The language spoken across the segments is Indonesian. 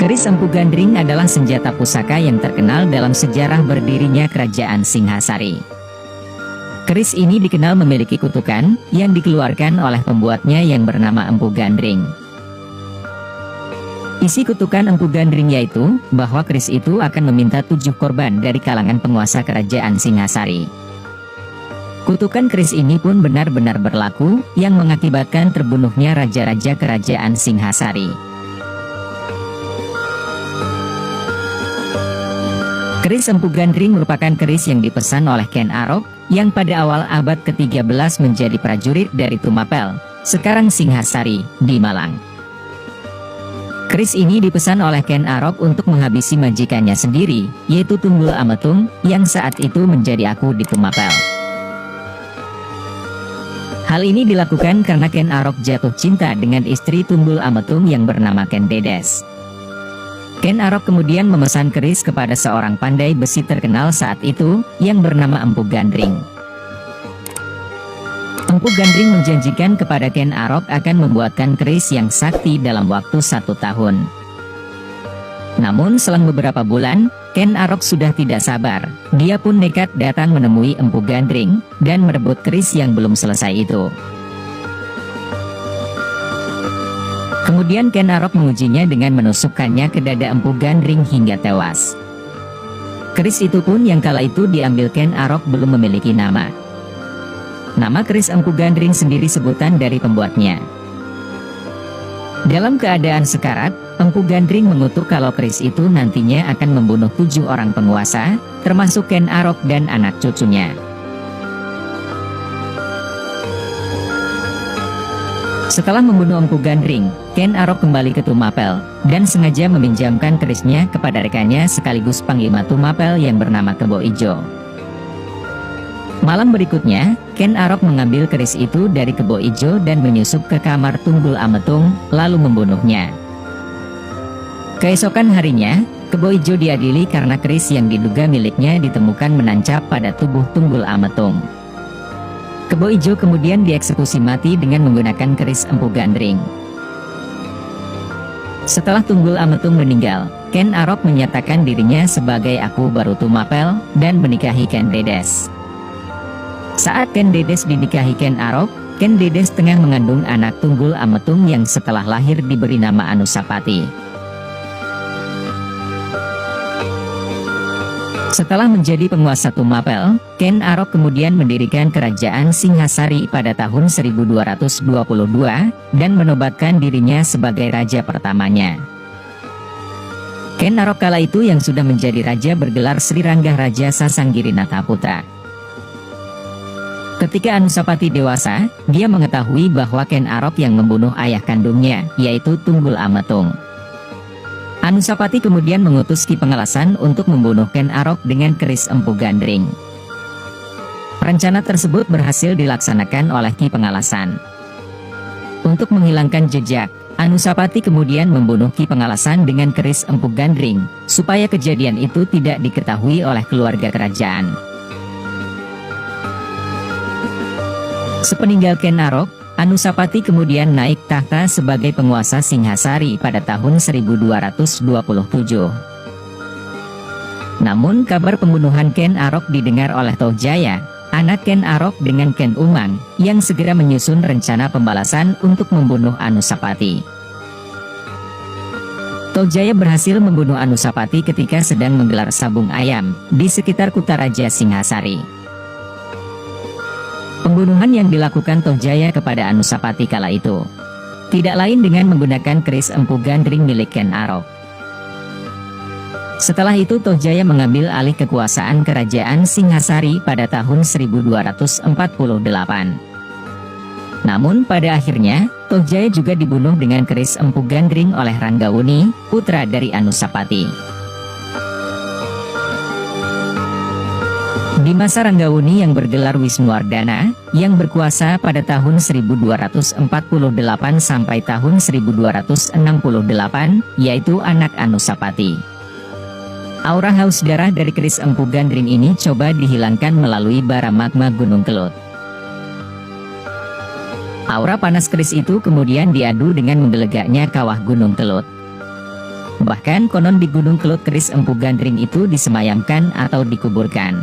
Keris Empu Gandring adalah senjata pusaka yang terkenal dalam sejarah berdirinya Kerajaan Singhasari. Keris ini dikenal memiliki kutukan yang dikeluarkan oleh pembuatnya yang bernama Empu Gandring. Isi kutukan Empu Gandring yaitu bahwa keris itu akan meminta 7 korban dari kalangan penguasa Kerajaan Singhasari. Kutukan keris ini pun benar-benar berlaku, yang mengakibatkan terbunuhnya raja-raja Kerajaan Singhasari. Keris Empu Gandring merupakan keris yang dipesan oleh Ken Arok, yang pada awal abad ke-13 menjadi prajurit dari Tumapel, sekarang Singhasari, di Malang. Keris ini dipesan oleh Ken Arok untuk menghabisi majikannya sendiri, yaitu Tunggul Ametung, yang saat itu menjadi aku di Tumapel. Hal ini dilakukan karena Ken Arok jatuh cinta dengan istri Tunggul Ametung yang bernama Ken Dedes. Ken Arok kemudian memesan keris kepada seorang pandai besi terkenal saat itu, yang bernama Empu Gandring. Empu Gandring menjanjikan kepada Ken Arok akan membuatkan keris yang sakti dalam waktu 1 tahun. Namun selang beberapa bulan, Ken Arok sudah tidak sabar. Dia pun nekat datang menemui Empu Gandring, dan merebut keris yang belum selesai itu. Kemudian Ken Arok mengujinya dengan menusukkannya ke dada Empu Gandring hingga tewas. Keris itu pun yang kala itu diambil Ken Arok belum memiliki nama. Nama keris Empu Gandring sendiri sebutan dari pembuatnya. Dalam keadaan sekarat, Empu Gandring mengutuk kalau keris itu nantinya akan membunuh 7 orang penguasa, termasuk Ken Arok dan anak cucunya. Setelah membunuh Empu Gandring, Ken Arok kembali ke Tumapel, dan sengaja meminjamkan kerisnya kepada rekannya sekaligus panglima Tumapel yang bernama Kebo Ijo. Malam berikutnya, Ken Arok mengambil keris itu dari Kebo Ijo dan menyusup ke kamar Tunggul Ametung, lalu membunuhnya. Keesokan harinya, Kebo Ijo diadili karena keris yang diduga miliknya ditemukan menancap pada tubuh Tunggul Ametung. Kebo Ijo kemudian dieksekusi mati dengan menggunakan keris Empu Gandring. Setelah Tunggul Ametung meninggal, Ken Arok menyatakan dirinya sebagai aku baru Tumapel, dan menikahi Ken Dedes. Saat Ken Dedes dinikahi Ken Arok, Ken Dedes tengah mengandung anak Tunggul Ametung yang setelah lahir diberi nama Anusapati. Setelah menjadi penguasa Tumapel, Ken Arok kemudian mendirikan Kerajaan Singhasari pada tahun 1222, dan menobatkan dirinya sebagai raja pertamanya. Ken Arok kala itu yang sudah menjadi raja bergelar Sri Ranggah Raja Sasanggirinata Putra. Ketika Anusapati dewasa, dia mengetahui bahwa Ken Arok yang membunuh ayah kandungnya, yaitu Tunggul Ametung. Anusapati kemudian mengutus Ki Pengalasan untuk membunuh Ken Arok dengan keris Empu Gandring. Rencana tersebut berhasil dilaksanakan oleh Ki Pengalasan. Untuk menghilangkan jejak, Anusapati kemudian membunuh Ki Pengalasan dengan keris Empu Gandring, supaya kejadian itu tidak diketahui oleh keluarga kerajaan. Sepeninggal Ken Arok, Anusapati kemudian naik tahta sebagai penguasa Singhasari pada tahun 1227. Namun kabar pembunuhan Ken Arok didengar oleh Tohjaya, anak Ken Arok dengan Ken Umang, yang segera menyusun rencana pembalasan untuk membunuh Anusapati. Tohjaya berhasil membunuh Anusapati ketika sedang menggelar sabung ayam di sekitar Kutaraja Singhasari. Pembunuhan yang dilakukan Tohjaya kepada Anusapati kala itu tidak lain dengan menggunakan keris Empu Gandring milik Ken Arok. Setelah itu Tohjaya mengambil alih kekuasaan Kerajaan Singhasari pada tahun 1248. Namun pada akhirnya, Tohjaya juga dibunuh dengan keris Empu Gandring oleh Ranggawuni, putra dari Anusapati. Di masa Ranggawuni yang bergelar Wisnuwardana, yang berkuasa pada tahun 1248 sampai tahun 1268, yaitu anak Anusapati. Aura haus darah dari keris Empu Gandring ini coba dihilangkan melalui bara magma Gunung Kelut. Aura panas keris itu kemudian diadu dengan menggelegaknya kawah Gunung Kelut. Bahkan konon di Gunung Kelut keris Empu Gandring itu disemayamkan atau dikuburkan.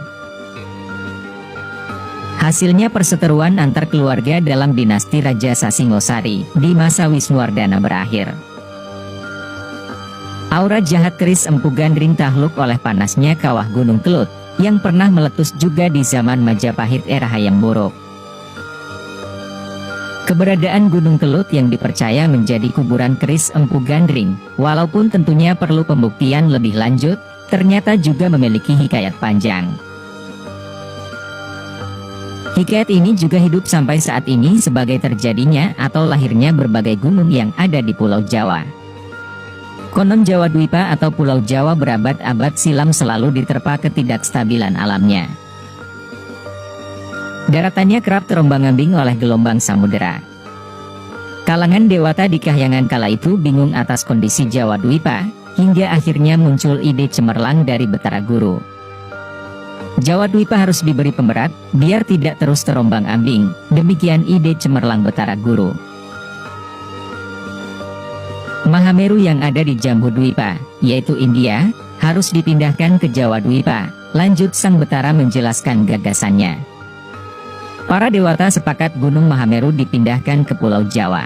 Hasilnya perseteruan antar keluarga dalam dinasti Raja Sasingosari di masa Wisnuwardana berakhir. Aura jahat keris Empu Gandring takluk oleh panasnya kawah Gunung Kelut yang pernah meletus juga di zaman Majapahit era Hayam Wuruk. Keberadaan Gunung Kelut yang dipercaya menjadi kuburan keris Empu Gandring, walaupun tentunya perlu pembuktian lebih lanjut, ternyata juga memiliki hikayat panjang. Hikayat ini juga hidup sampai saat ini sebagai terjadinya atau lahirnya berbagai gunung yang ada di Pulau Jawa. Konon Jawa Dwipa atau Pulau Jawa berabad-abad silam selalu diterpa ketidakstabilan alamnya. Daratannya kerap terombang-ambing oleh gelombang samudera. Kalangan dewata di kahyangan kala itu bingung atas kondisi Jawa Dwipa, hingga akhirnya muncul ide cemerlang dari Betara Guru. Jawa Dwipa harus diberi pemberat, biar tidak terus terombang-ambing, demikian ide cemerlang Betara Guru. Mahameru yang ada di Jambu Dwipa, yaitu India, harus dipindahkan ke Jawa Dwipa, lanjut Sang Betara menjelaskan gagasannya. Para dewata sepakat Gunung Mahameru dipindahkan ke Pulau Jawa.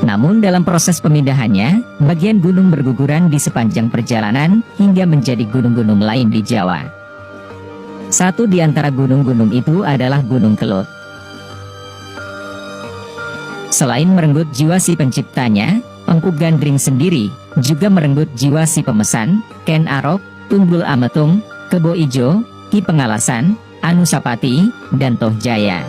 Namun dalam proses pemindahannya, bagian gunung berguguran di sepanjang perjalanan, hingga menjadi gunung-gunung lain di Jawa. Satu di antara gunung-gunung itu adalah Gunung Kelut. Selain merenggut jiwa si penciptanya, Empu Gandring sendiri juga merenggut jiwa si pemesan, Ken Arok, Tunggul Ametung, Kebo Ijo, Ki Pengalasan, Anusapati, dan Toh Jaya.